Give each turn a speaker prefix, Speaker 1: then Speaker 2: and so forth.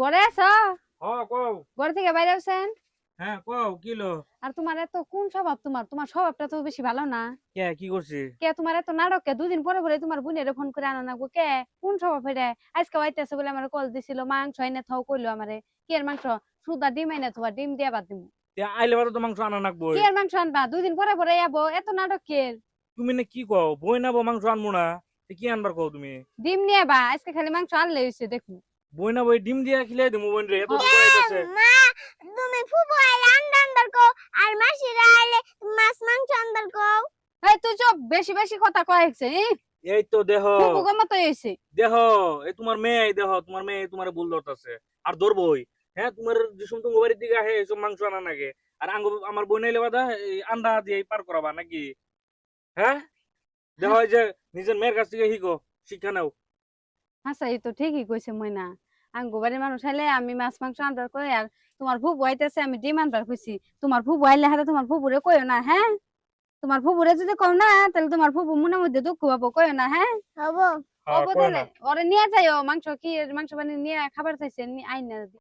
Speaker 1: ঘরে আছো?
Speaker 2: কও।
Speaker 1: ঘর থেকে বাইরে আছেন?
Speaker 2: হ্যাঁ কও কিলো।
Speaker 1: আর তোমার এত কোন স্বভাব? তোমার স্বভাবটা তো বেশি ভালো না।
Speaker 2: কে কি করছে?
Speaker 1: কে তোমার এত নাটক কে? দুদিন পরে পরে তোমার বোনের ফোন করে আনো না গো কে? কোন স্বভাব এটা? আজকে আইতেছে বলে আমার কল দিছিল, মাংস এনে থাও কইলো আমারে। কি এর মাংস? সুদা ডিম এনে থাও, ডিম দিয়া বাদ দিমু।
Speaker 2: তে আইলে বারো তো মাংস আনা
Speaker 1: কি
Speaker 2: নাকবই।
Speaker 1: এর মাংস আনবা? দুদিন পরে পরে আবো, এত নাটক কে?
Speaker 2: তুমি না কি কও বই না বউ মাংস আনবো না? তে কি আনবার কও তুমি?
Speaker 1: ডিম নিয়ে বা, আজকে খালি মাংস আনলে হইছে দেখো।
Speaker 2: বই না বই ডিম দিয়া খিলাই দিমু বোন রে, এত
Speaker 1: হ-
Speaker 2: তো কইতাছে।
Speaker 3: মা তুমি ফুফু আইলে আন্দার কো আর মাসিরা আইলে মাছ মাংস আন্দার কো।
Speaker 1: এই তুই চুপ, বেশি বেশি কথা কয়েছে।
Speaker 2: এই তো দেহ
Speaker 1: ফুপু গো মতো হইছে।
Speaker 2: দেহ এই তোমার মেয়ে, দেহ তোমার মেয়ে তোমার ভুল ধরতাছে। আর ধরবই। হ্যাঁ তোমার যে সময় তোমার বাড়ির দিকে আহে এসব মাংস আনা নাগে। আর আমার বই নাইলে বাদা এই আন্ডা দিয়ে পার করাবা নাকি? হ্যাঁ দেহ এই যে নিজের মেয়ের কাছ থেকে শিখো, শিক্ষা নাও।
Speaker 1: আচ্ছা, এই তো ঠিকই কইছে ময়না। আঙ্গো বাড়ির মানুষ আইলে আমি মাছ মাংস আনবার কই, আর তোমার ফুপু আইতেছে আমি ডিম আনবার কইছি। তোমার ফুপু আইলে হাতে তোমার ফুপুরে কইও না, হ্যাঁ? তোমার ফুপুরে যদি কও না তাহলে তোমার ফুপু মনের মধ্যে দুঃখ পাবো, কইও না, হ্যাঁ?
Speaker 3: হবো।
Speaker 2: হ্যাঁ
Speaker 1: অবো
Speaker 2: কয়
Speaker 1: তাহলে
Speaker 2: না।
Speaker 1: ওরে নিয়ে যাইও, মাংস কি মাংস বানিয়ে নিয়ে খাবার চাইছে, আইন না।